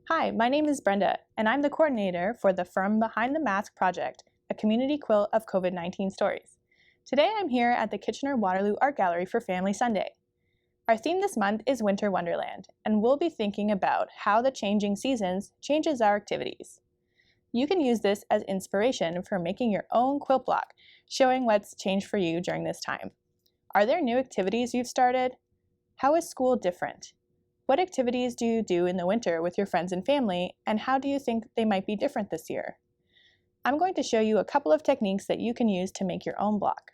Hi, my name is Brenda, and I'm the coordinator for the From Behind the Mask project, a community quilt of COVID-19 stories. Today I'm here at the Kitchener-Waterloo Art Gallery for Family Sunday. Our theme this month is Winter Wonderland, and we'll be thinking about how the changing seasons changes our activities. You can use this as inspiration for making your own quilt block, showing what's changed for you during this time. Are there new activities you've started? How is school different? What activities do you do in the winter with your friends and family, and how do you think they might be different this year? I'm going to show you a couple of techniques that you can use to make your own block.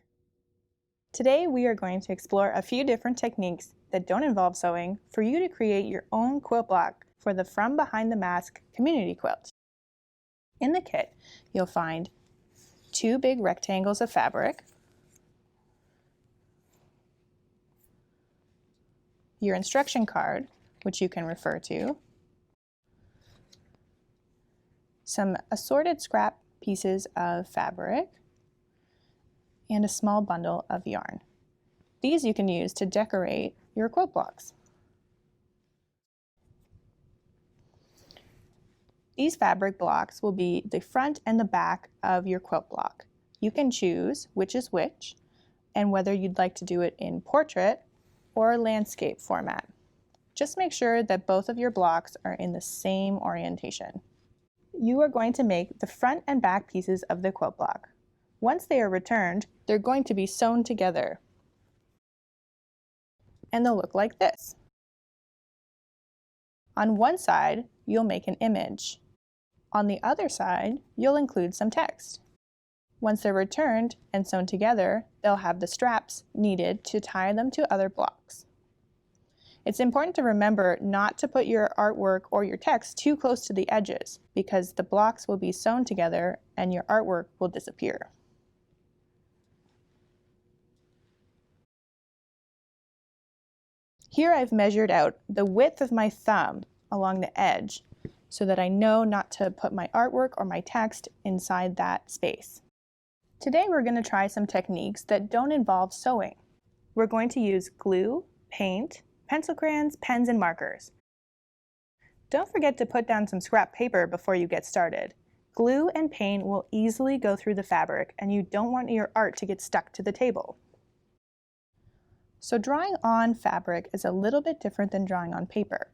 Today we are going to explore a few different techniques that don't involve sewing for you to create your own quilt block for the From Behind the Mask community quilt. In the kit, you'll find 2 big rectangles of fabric, your instruction card, which you can refer to, some assorted scrap pieces of fabric, and a small bundle of yarn. These you can use to decorate your quilt blocks. These fabric blocks will be the front and the back of your quilt block. You can choose which is which and whether you'd like to do it in portrait or landscape format. Just make sure that both of your blocks are in the same orientation. You are going to make the front and back pieces of the quilt block. Once they are returned, they're going to be sewn together. And they'll look like this. On one side, you'll make an image. On the other side, you'll include some text. Once they're returned and sewn together, they'll have the straps needed to tie them to other blocks. It's important to remember not to put your artwork or your text too close to the edges because the blocks will be sewn together and your artwork will disappear. Here I've measured out the width of my thumb along the edge so that I know not to put my artwork or my text inside that space. Today we're going to try some techniques that don't involve sewing. We're going to use glue, paint, pencil crayons, pens, and markers. Don't forget to put down some scrap paper before you get started. Glue and paint will easily go through the fabric and you don't want your art to get stuck to the table. So drawing on fabric is a little bit different than drawing on paper.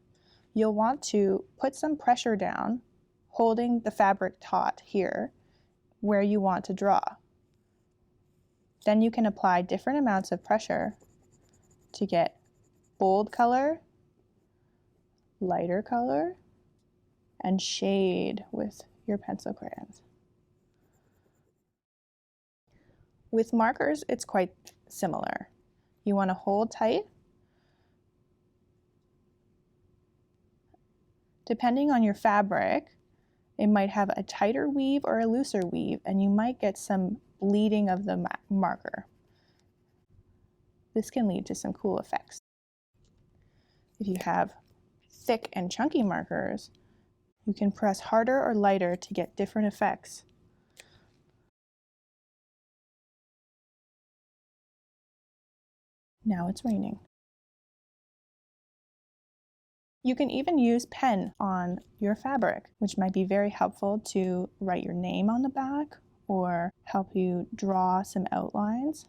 You'll want to put some pressure down, holding the fabric taut here, where you want to draw. Then you can apply different amounts of pressure to get bold color, lighter color, and shade with your pencil crayons. With markers, it's quite similar. You want to hold tight. Depending on your fabric, it might have a tighter weave or a looser weave, and you might get some bleeding of the marker. This can lead to some cool effects. If you have thick and chunky markers, you can press harder or lighter to get different effects. Now it's raining. You can even use pen on your fabric, which might be very helpful to write your name on the back or help you draw some outlines.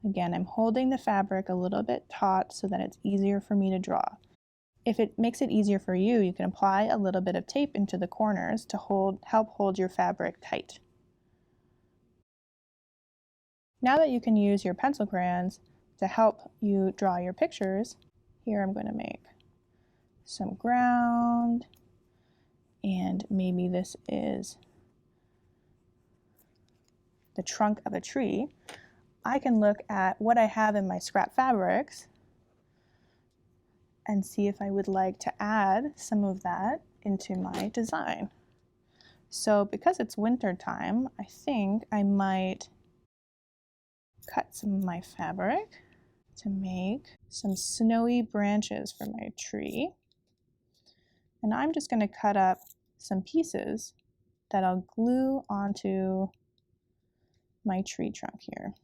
Again, I'm holding the fabric a little bit taut so that it's easier for me to draw. If it makes it easier for you, you can apply a little bit of tape into the corners to help hold your fabric tight. Now that you can use your pencil crayons to help you draw your pictures, here I'm going to make some ground, and maybe this is the trunk of a tree. I can look at what I have in my scrap fabrics and see if I would like to add some of that into my design. So because it's winter time, I think I might cut some of my fabric to make some snowy branches for my tree. And I'm just going to cut up some pieces that I'll glue onto my tree trunk here.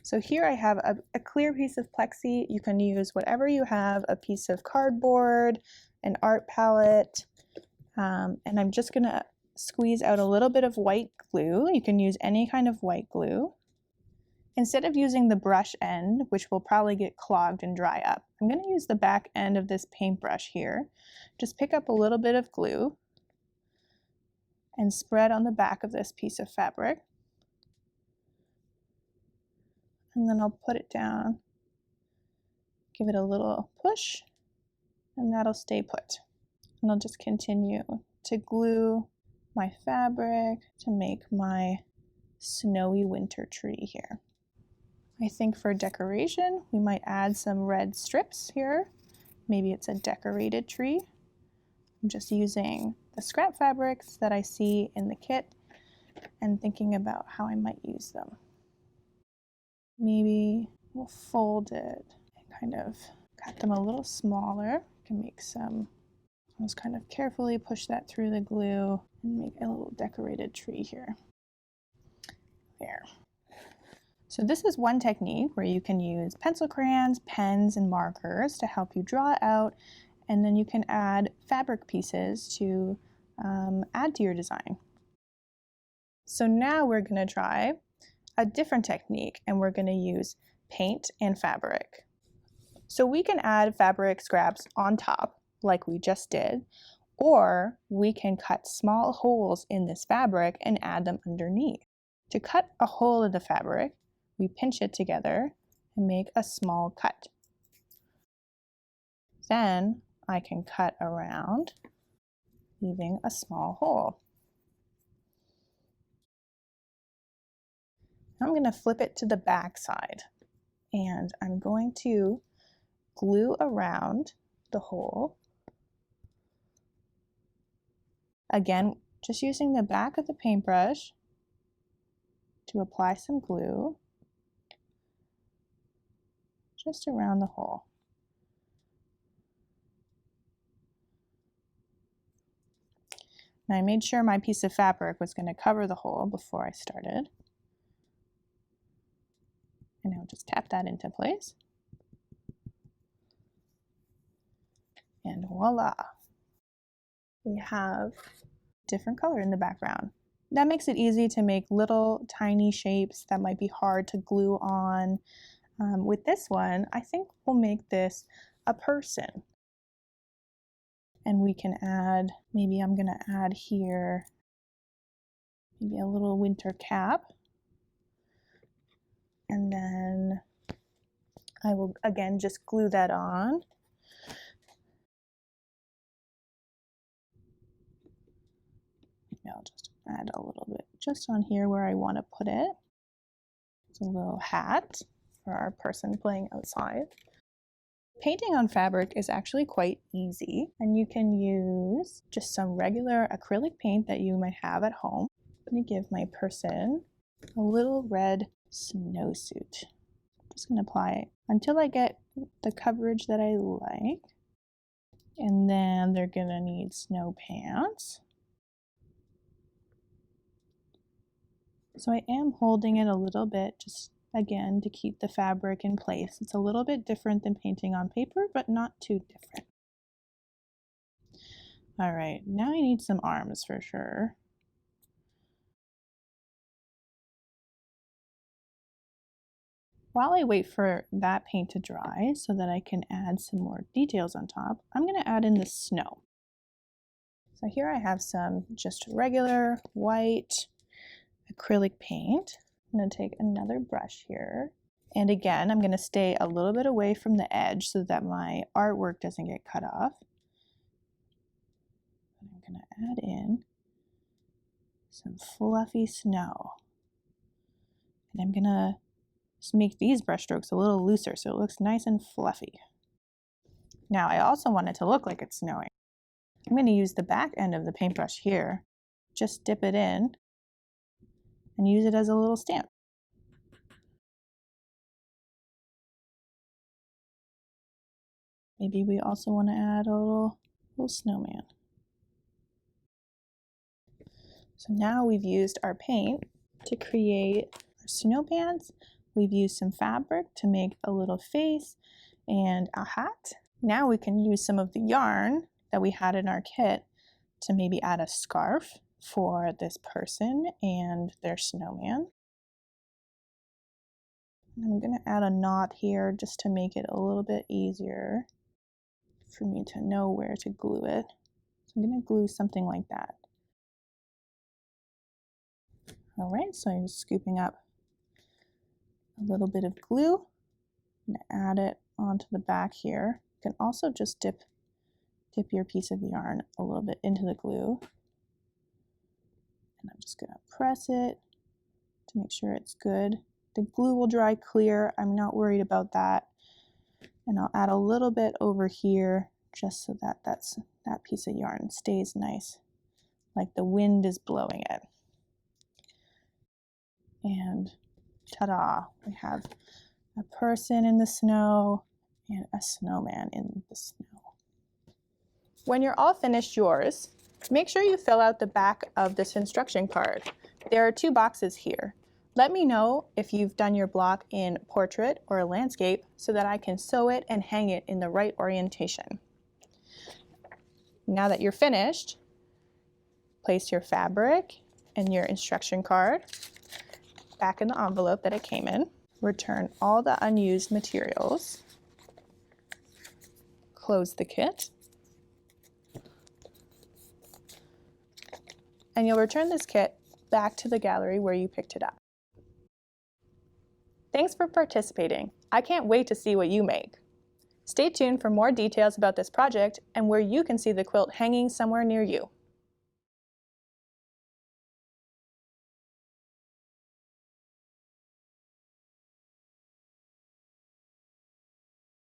So here I have a clear piece of plexi. You can use whatever you have, a piece of cardboard, an art palette, and I'm just gonna squeeze out a little bit of white glue. You can use any kind of white glue. Instead of using the brush end, which will probably get clogged and dry up, I'm gonna use the back end of this paintbrush here. Just pick up a little bit of glue and spread on the back of this piece of fabric. And then I'll put it down, give it a little push, and that'll stay put. And I'll just continue to glue my fabric to make my snowy winter tree here. I think for decoration, we might add some red strips here. Maybe it's a decorated tree. I'm just using the scrap fabrics that I see in the kit and thinking about how I might use them. Maybe we'll fold it and kind of cut them a little smaller. Can make some, just kind of carefully push that through the glue and make a little decorated tree here. There. So this is one technique where you can use pencil crayons, pens, and markers to help you draw out, and then you can add fabric pieces to add to your design. So now we're going to try a different technique, and we're going to use paint and fabric. So we can add fabric scraps on top like we just did, or we can cut small holes in this fabric and add them underneath. To cut a hole in the fabric, we pinch it together and make a small cut. Then I can cut around, leaving a small hole. Now I'm going to flip it to the back side, and I'm going to glue around the hole. Again, just using the back of the paintbrush to apply some glue just around the hole. And I made sure my piece of fabric was going to cover the hole before I started. And I'll just tap that into place. And voila! We have different color in the background. That makes it easy to make little tiny shapes that might be hard to glue on. With this one, I think we'll make this a person. And we can add, maybe I'm going to add here, maybe a little winter cap. And then I will again just glue that on. I'll just add a little bit just on here where I want to put it. It's a little hat for our person playing outside. Painting on fabric is actually quite easy, and you can use just some regular acrylic paint that you might have at home. I'm going to give my person a little red snowsuit. I'm just going to apply it until I get the coverage that I like. And then they're going to need snow pants. So I am holding it a little bit, just again to keep the fabric in place. It's a little bit different than painting on paper, but not too different. All right, now I need some arms for sure. While I wait for that paint to dry so that I can add some more details on top, I'm going to add in the snow. So here I have some just regular white acrylic paint. I'm going to take another brush here. And again, I'm going to stay a little bit away from the edge so that my artwork doesn't get cut off. I'm going to add in some fluffy snow. And I'm going to just make these brush strokes a little looser so it looks nice and fluffy. Now I also want it to look like it's snowing. I'm going to use the back end of the paintbrush here. Just dip it in and use it as a little stamp. Maybe we also want to add a little snowman. So now we've used our paint to create our snow pants We've used some fabric to make a little face and a hat. Now we can use some of the yarn that we had in our kit to maybe add a scarf for this person and their snowman. I'm going to add a knot here just to make it a little bit easier for me to know where to glue it. So I'm going to glue something like that. All right, so I'm just scooping up a little bit of glue and add it onto the back here. You can also just dip your piece of yarn a little bit into the glue. And I'm just going to press it to make sure it's good. The glue will dry clear. I'm not worried about that. And I'll add a little bit over here just so that that piece of yarn stays nice, like the wind is blowing it. And ta-da, we have a person in the snow and a snowman in the snow. When you're all finished yours, make sure you fill out the back of this instruction card. There are 2 boxes here. Let me know if you've done your block in portrait or a landscape so that I can sew it and hang it in the right orientation. Now that you're finished, place your fabric and your instruction card back in the envelope that it came in. Return all the unused materials. Close the kit. And you'll return this kit back to the gallery where you picked it up. Thanks for participating. I can't wait to see what you make. Stay tuned for more details about this project and where you can see the quilt hanging somewhere near you.